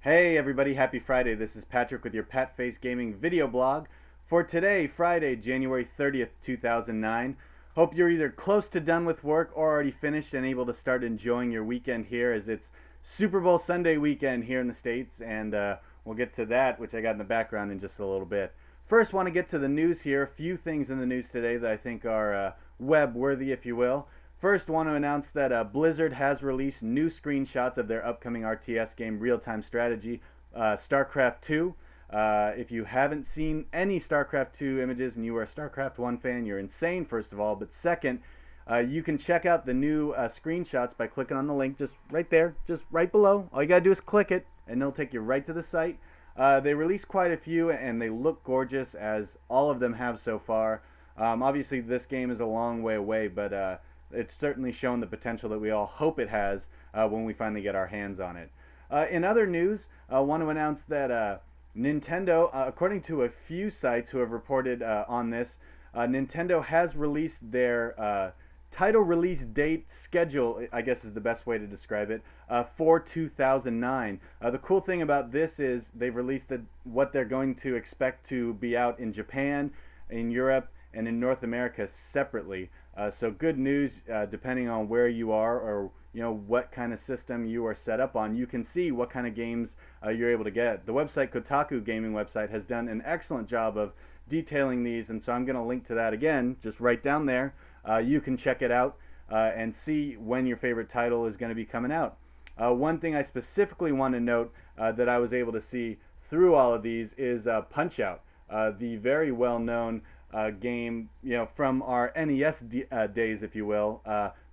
Hey everybody, happy Friday. This is Patrick with your Patface Gaming video blog for today, Friday, January 30th, 2009. Hope you're either close to done with work or already finished and able to start enjoying your weekend here, as it's Super Bowl Sunday weekend here in the States, and we'll get to that, which I got in the background, in just a little bit. First, want to get to the news here. A few things in the news today that I think are web worthy, if you will. First, want to announce that Blizzard has released new screenshots of their upcoming RTS game, real-time strategy, Starcraft II. If you haven't seen any Starcraft II images and you are a Starcraft I fan, you're insane, first of all. But second, you can check out the new screenshots by clicking on the link just right there, just right below. All you gotta do is click it, and it'll take you right to the site. They released quite a few, and they look gorgeous, as all of them have so far. Obviously, this game is a long way away, but it's certainly shown the potential that we all hope it has when we finally get our hands on it. In other news, I want to announce that Nintendo, according to a few sites who have reported on this, Nintendo has released their title release date schedule, I guess is the best way to describe it, for 2009. The cool thing about this is they've released what they're going to expect to be out in Japan, in Europe, and in North America separately. So good news, depending on where you are, or what kind of system you are set up on, you can see what kind of games you're able to get. The website Kotaku gaming website has done an excellent job of detailing these, and so I'm going to link to that again, just right down there. You can check it out and see when your favorite title is going to be coming out. One thing I specifically want to note that I was able to see through all of these is Punch-Out, the very well-known game, from our NES days, if you will,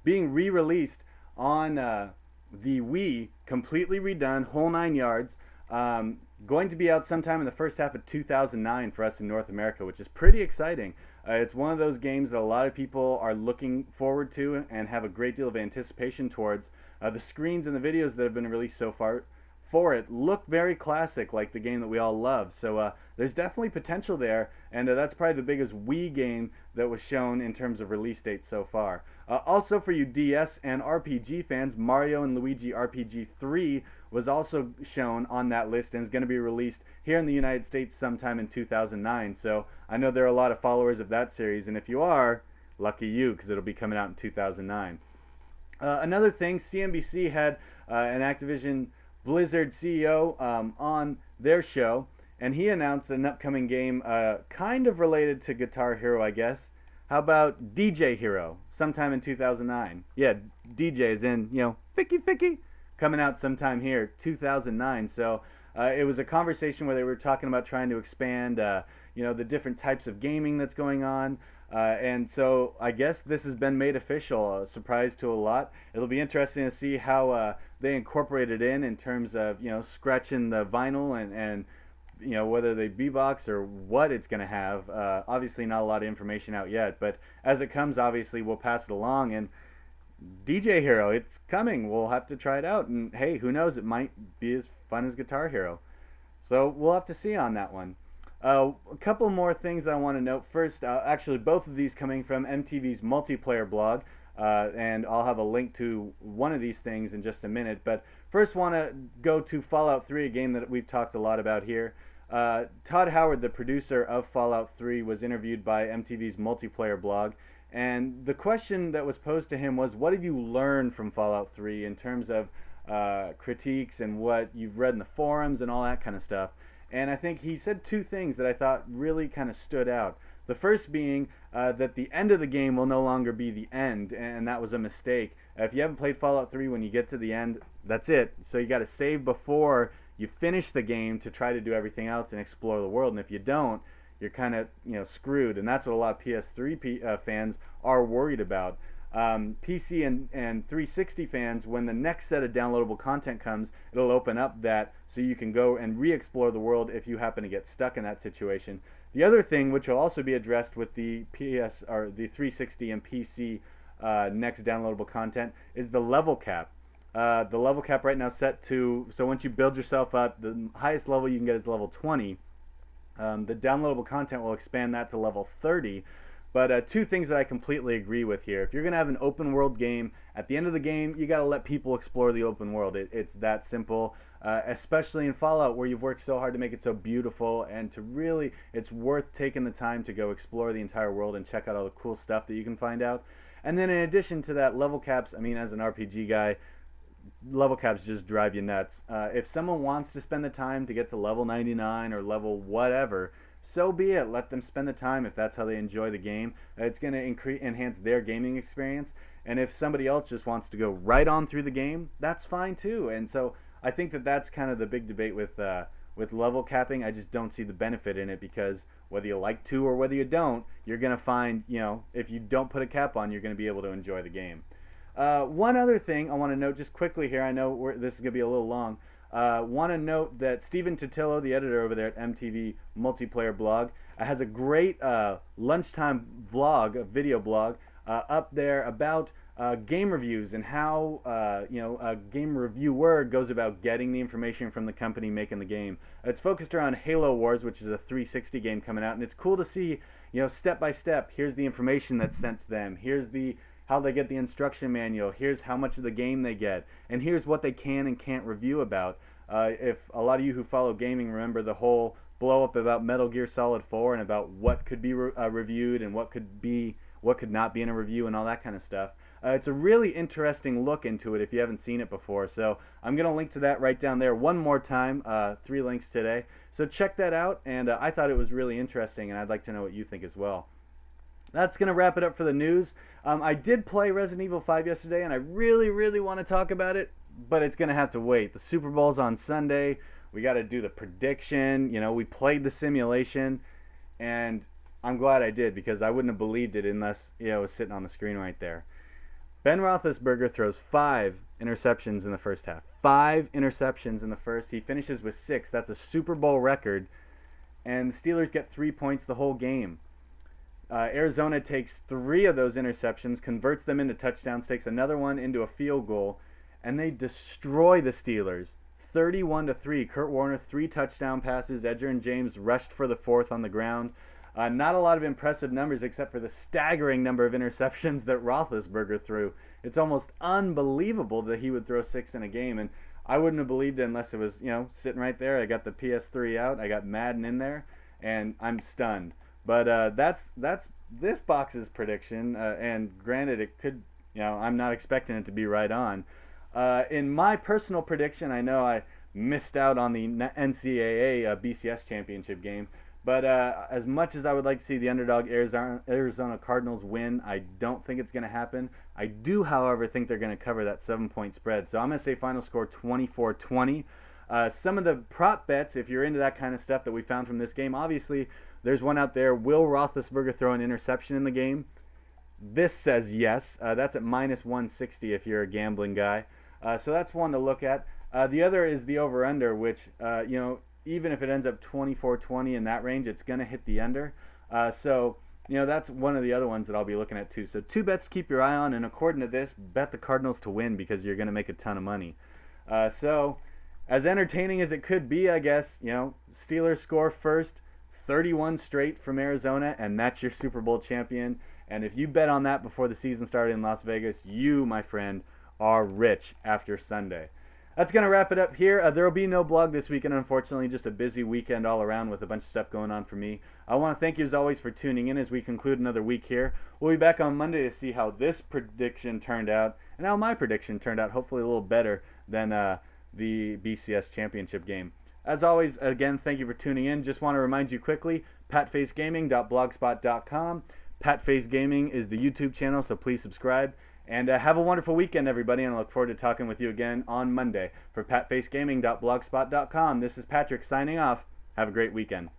being re-released on the Wii, completely redone, whole 9 yards. Going to be out sometime in the first half of 2009 for us in North America, which is pretty exciting. It's one of those games that a lot of people are looking forward to and have a great deal of anticipation towards. The screens and the videos that have been released so far for it look very classic, like the game that we all love. So there's definitely potential there, and that's probably the biggest Wii game that was shown in terms of release dates so far. Also, for you DS and RPG fans, Mario and Luigi RPG 3 was also shown on that list and is going to be released here in the United States sometime in 2009. So I know there are a lot of followers of that series, and if you are, lucky you, because it'll be coming out in 2009. Another thing, CNBC had an Activision Blizzard CEO on their show, and he announced an upcoming game kind of related to Guitar Hero, I guess. How about DJ Hero, sometime in 2009? Yeah, DJ is in, Ficky Ficky, coming out sometime here, 2009. So it was a conversation where they were talking about trying to expand, the different types of gaming that's going on. And so I guess this has been made official, a surprise to a lot. It'll be interesting to see how they incorporate it in terms of, scratching the vinyl and whether they beatbox or what it's going to have. Obviously not a lot of information out yet, but as it comes, obviously we'll pass it along. And DJ Hero, it's coming. We'll have to try it out, and hey, who knows, it might be as fun as Guitar Hero. So we'll have to see on that one. A couple more things I want to note. First, actually both of these coming from MTV's multiplayer blog, and I'll have a link to one of these things in just a minute. But first, want to go to Fallout 3, a game that we've talked a lot about here. Todd Howard, the producer of Fallout 3, was interviewed by MTV's multiplayer blog, and the question that was posed to him was, what have you learned from Fallout 3 in terms of critiques and what you've read in the forums and all that kind of stuff? And I think he said two things that I thought really kind of stood out. The first being that the end of the game will no longer be the end, and that was a mistake. If you haven't played Fallout 3, when you get to the end, that's it. So you got to save before you finish the game to try to do everything else and explore the world. And if you don't, you're kind of screwed. And that's what a lot of PS3 fans are worried about. PC and 360 fans, when the next set of downloadable content comes, it'll open up that so you can go and re-explore the world if you happen to get stuck in that situation. The other thing, which will also be addressed with the the 360 and PC next downloadable content, is the level cap. The level cap right now set to, so once you build yourself up, the highest level you can get is level 20. The downloadable content will expand that to level 30. But two things that I completely agree with here. If you're going to have an open world game, at the end of the game, you got to let people explore the open world. It's that simple. especially in Fallout, where you've worked so hard to make it so beautiful, and to really, it's worth taking the time to go explore the entire world and check out all the cool stuff that you can find out. And then in addition to that, level caps, I mean, as an RPG guy, level caps just drive you nuts. If someone wants to spend the time to get to level 99 or level whatever, so be it. Let them spend the time if that's how they enjoy the game. It's going to enhance their gaming experience. And if somebody else just wants to go right on through the game, that's fine too. And so I think that that's kind of the big debate with level capping. I just don't see the benefit in it, because whether you like to or whether you don't, you're going to find, if you don't put a cap on, you're going to be able to enjoy the game. One other thing I want to note just quickly here, I know this is going to be a little long, want to note that Stephen Totillo, the editor over there at MTV Multiplayer Blog, has a great lunchtime vlog, a video blog, up there about game reviews and how a game reviewer goes about getting the information from the company making the game. It's focused around Halo Wars, which is a 360 game coming out, and it's cool to see, step by step, here's the information that's sent to them, here's how they get the instruction manual, here's how much of the game they get, and here's what they can and can't review about. If a lot of you who follow gaming remember the whole blow up about Metal Gear Solid 4 and about what could be reviewed and what could not be in a review and all that kind of stuff. It's a really interesting look into it if you haven't seen it before. So I'm going to link to that right down there one more time, 3 links today. So check that out, and I thought it was really interesting, and I'd like to know what you think as well. That's going to wrap it up for the news. I did play Resident Evil 5 yesterday, and I really, really want to talk about it, but it's going to have to wait. The Super Bowl's on Sunday. We got to do the prediction. We played the simulation, and I'm glad I did, because I wouldn't have believed it unless it was sitting on the screen right there. Ben Roethlisberger throws 5 interceptions in the first half. 5 interceptions in the first. He finishes with 6. That's a Super Bowl record, and the Steelers get 3 points the whole game. Arizona takes 3 of those interceptions, converts them into touchdowns, takes another one into a field goal, and they destroy the Steelers 31-3. Kurt Warner, 3 touchdown passes. Edgerrin James rushed for the 4th on the ground. Not a lot of impressive numbers except for the staggering number of interceptions that Roethlisberger threw. It's almost unbelievable that he would throw 6 in a game, and I wouldn't have believed it unless it was, sitting right there. I got the PS3 out, I got Madden in there, and I'm stunned. But that's this box's prediction, and granted, it could, I'm not expecting it to be right on. In my personal prediction, I know I missed out on the NCAA BCS championship game, but as much as I would like to see the underdog Arizona Cardinals win, I don't think it's going to happen. I do, however, think they're going to cover that 7-point spread. So I'm going to say final score 24-20. Some of the prop bets, if you're into that kind of stuff that we found from this game, obviously there's one out there. Will Roethlisberger throw an interception in the game? This says yes. That's at -160 if you're a gambling guy. So that's one to look at. The other is the over-under, which, even if it ends up 24-20 in that range, it's going to hit the under. So that's one of the other ones that I'll be looking at too. So 2 bets to keep your eye on, and according to this, bet the Cardinals to win because you're going to make a ton of money. So as entertaining as it could be, I guess, Steelers score first, 31 straight from Arizona, and that's your Super Bowl champion. And if you bet on that before the season started in Las Vegas, you, my friend, are rich after Sunday. That's going to wrap it up here. There will be no blog this weekend, unfortunately. Just a busy weekend all around with a bunch of stuff going on for me. I want to thank you, as always, for tuning in as we conclude another week here. We'll be back on Monday to see how this prediction turned out and how my prediction turned out, hopefully a little better than the BCS championship game. As always, again, thank you for tuning in. Just want to remind you quickly, patfacegaming.blogspot.com. Patface Gaming is the YouTube channel, so please subscribe. And have a wonderful weekend, everybody, and I look forward to talking with you again on Monday. For patfacegaming.blogspot.com, this is Patrick signing off. Have a great weekend.